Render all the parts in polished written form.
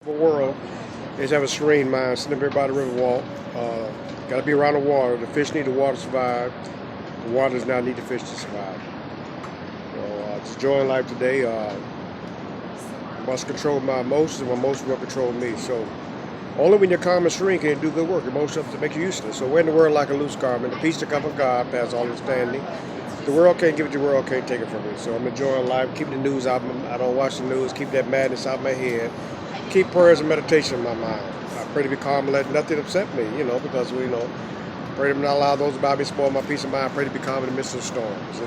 The world is have a serene mind, sitting up here by the river wall. Got to be around the water. The fish need the water to survive. The water does not need the fish to survive. Just enjoying life today. I must control my emotions, and my emotions will control me. So only when you're calm and serene can you do good work. Emotions to make you useless. So we're in the world like a loose garment. The peace to come from God past all understanding. The world can't give it. The world can't take it from me. So I'm enjoying life. Keep the news out. I don't watch the news. Keep that madness out of my head. Keep prayers and meditation in my mind. I pray to be calm and let nothing upset me, because pray to not allow those about me spoil my peace of mind. Pray to be calm in the midst of storms.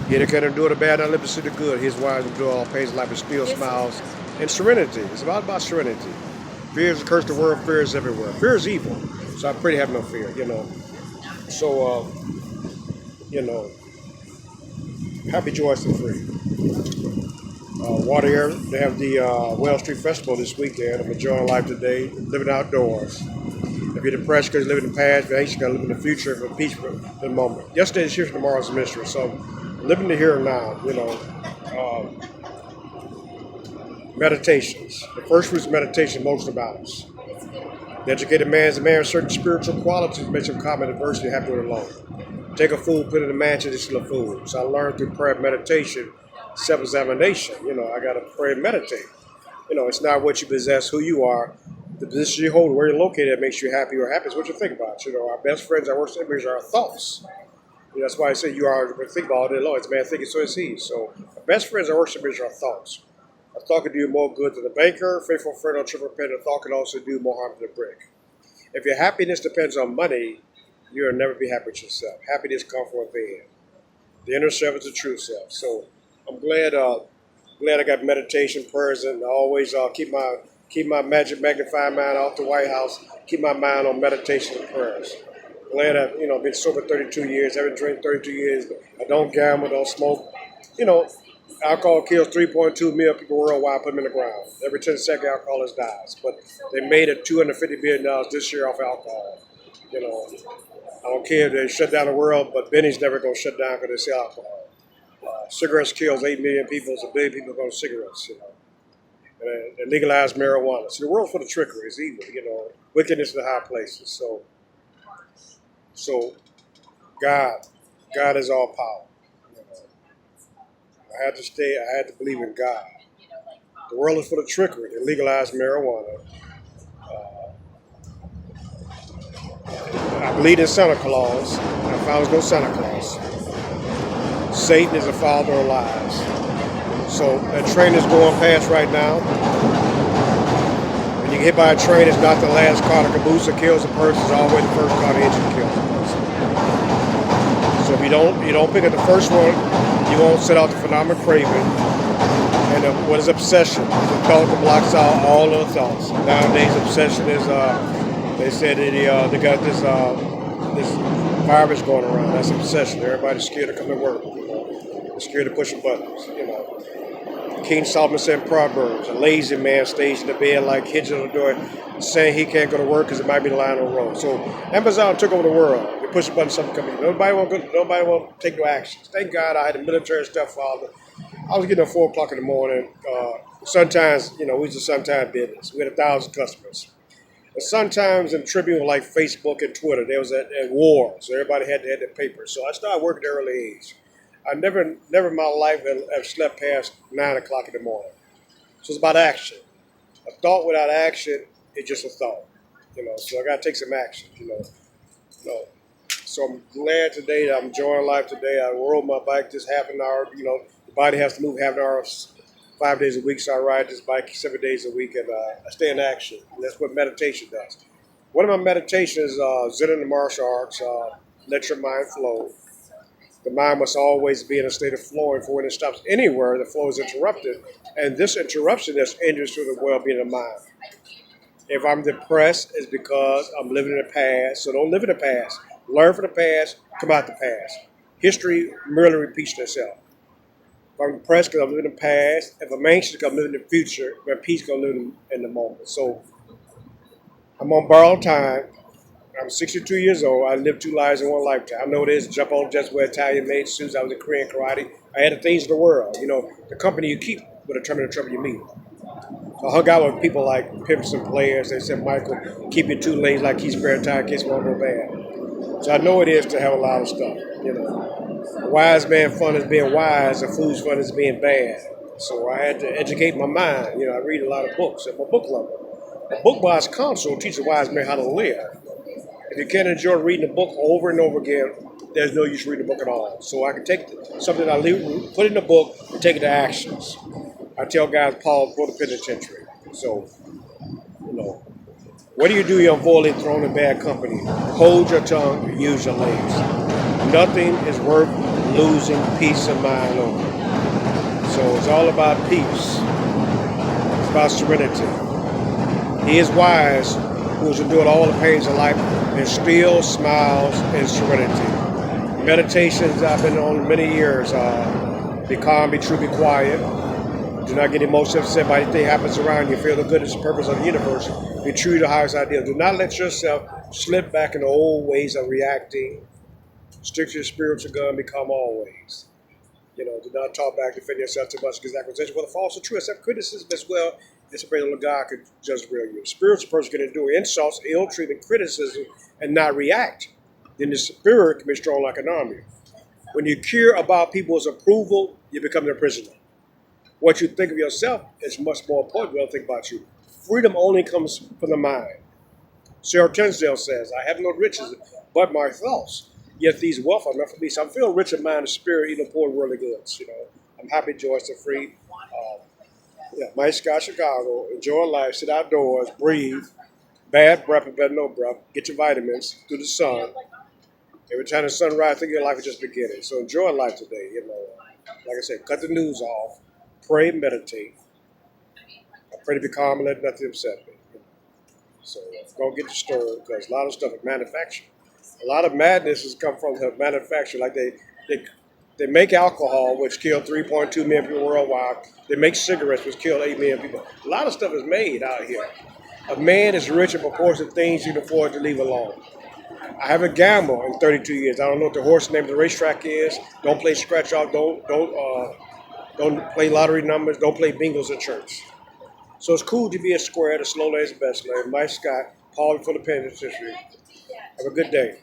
He that can endure the bad, not live to see the good. His wise endure all pains, life and still smiles. And serenity. It's about serenity. Fear is the curse of the world, fear is everywhere. Fear is evil. So I pray to have no fear. So you know, happy, joyous, and free. Water Air, they have the Well Street Festival this weekend. I'm enjoying life today, living outdoors. If you're depressed because you live in the past, if you're anxious, you gotta live in the future for peace for the moment. Yesterday's here, tomorrow's a mystery. So living the here and now. Meditations. The first was meditation, most about us. The educated man is a man with certain spiritual qualities makes him calm in adversity, happy with alone. Take a fool, put in a mansion, it's still a fool. So I learned through prayer and meditation, self-examination. I gotta pray and meditate. It's not what you possess, who you are, the position you hold, where you're located that makes you happy or happy is what you think about. Our best friends, our worst enemies are our thoughts. That's why I say you are what you think about all day long. It's a man thinking, so is he. So our best friends, our worst enemies are our thoughts. A thought can do more good than a banker, faithful friend or triple pen. A thought can also do more harm than a brick. If your happiness depends on money, you'll never be happy with yourself. Happiness comes from within. The inner self is the true self. So I'm glad I got meditation, prayers, and I always keep my magic magnifying mind off the White House. Keep my mind on meditation and prayers. Glad I've been sober 32 years. I've been drinking 32 years. I don't gamble, don't smoke. You know, Alcohol kills 3.2 million people worldwide. Put them in the ground. Every 10 seconds, alcoholics dies. But they made it $250 billion this year off alcohol. You know, I don't care if they shut down the world, but Benny's never going to shut down because they sell alcohol. Cigarettes kills 8 million people. It's a billion people go to cigarettes. And they legalized marijuana. So the world's full of trickery. It's evil. Wickedness in the high places. So God is all power. I had to believe in God. The world is full of trickery. They legalized marijuana. I believe in Santa Claus. I found there's no Santa Claus. Satan is the father of lies. So that train is going past right now. When you get hit by a train, it's not the last car. The caboose that kills a person. It's always the first car the engine that kills a person. So if you don't pick up the first one, you won't set out the phenomenal craving. And what is obsession? It's a thought that blocks out all other thoughts. Nowadays, obsession is, they said that they got this virus going around. That's obsession. Everybody's scared to come to work. They're scared of pushing buttons. King Solomon said in Proverbs, a lazy man stays in the bed like hitching on the door, saying he can't go to work because it might be the line on the road. So Amazon took over the world. They push a button, something coming in. Nobody want to take no actions. Thank God I had the military stepfather. I was getting at 4 o'clock in the morning. Sometimes, we was a sometime business. We had 1,000 customers. And sometimes in Tribune, like Facebook and Twitter, there was at war, so everybody had to have their paper. So I started working at an early age. I never in my life have slept past 9 o'clock in the morning. So it's about action. A thought without action is just a thought. So I got to take some action. So I'm glad today that I'm enjoying life today. I rode my bike just half an hour. The body has to move half an hour 5 days a week, so I ride this bike 7 days a week, and I stay in action. And that's what meditation does. One of my meditations is Zen and the martial arts. Let your mind flow. The mind must always be in a state of flowing, for when it stops anywhere, the flow is interrupted. And this interruption is injurious to the well-being of the mind. If I'm depressed, it's because I'm living in the past. So don't live in the past. Learn from the past, come out the past. History merely repeats itself. If I'm depressed because I'm living in the past, if I'm anxious because I'm living in the future, my peace because I'm living in the moment. So I'm on borrowed time. I'm 62 years old. I lived 2 lives in one lifetime. I know it is. Jump on, just wear Italian-made suits. I was in Korean karate. I had the things of the world. The company you keep will determine the trouble you meet. So I hung out with people like pimps and players. They said, Michael, keep your two lanes like he's spare tire, in case won't go bad. So I know it is to have a lot of stuff. You know, a wise man fun is being wise, a fool's fun is being bad. So I had to educate my mind. You know, I read a lot of books. I'm a book lover. A book by its counsel teaches a wise man how to live. If you can't enjoy reading a book over and over again, there's no use reading a book at all. So I can take something put in the book, and take it to actions. I tell guys, Paul, go to penitentiary. So, you know, what do you do? You're avoiding thrown in bad company. Hold your tongue, use your legs. Nothing is worth losing peace of mind over. So it's all about peace. It's about serenity. He is wise, who's endured all the pains of life and still smiles in serenity. Meditations I've been on many years. Be calm, be true, be quiet. Do not get emotionally upset by anything that happens around you. Feel the goodness and purpose of the universe. Be true to the highest ideal. Do not let yourself slip back into old ways of reacting. Stick to your spiritual gun, become always. You know, do not talk back, defend yourself too much against acquisition, whether false or true. Accept criticism as well. It's a prayer that God could judge the real you. Spiritual person can endure insults, ill treatment, criticism, and not react. Then the spirit can be strong like an army. When you care about people's approval, you become their prisoner. What you think of yourself is much more important than what they think about you. Freedom only comes from the mind. Sarah Tinsdale says, I have no riches but my thoughts, yet these wealth are not for me. So I'm feeling rich in mind and spirit, even poor in worldly goods. You know, I'm happy, joyous, and free. Mike Scott, Chicago. Enjoy life, sit outdoors, breathe. Bad breath and better no breath. Get your vitamins through the sun. Every time the sun rises, think your life is just beginning. So enjoy life today. You know, like I said, cut the news off. Pray, meditate. I pray to be calm and let nothing upset me. So don't get disturbed because a lot of stuff is manufactured. A lot of madness has come from the manufacture. Like they make alcohol, which killed 3.2 million people worldwide. They make cigarettes, which killed 8 million people. A lot of stuff is made out here. A man is rich in proportion to things you can afford to leave alone. I haven't gambled in 32 years. I don't know what the horse name of the racetrack is. Don't play scratch off. Don't play lottery numbers. Don't play bingos at church. So it's cool to be a square. The slow lane is the best lane. Mike Scott, Paul for the penitentiary. Have a good day.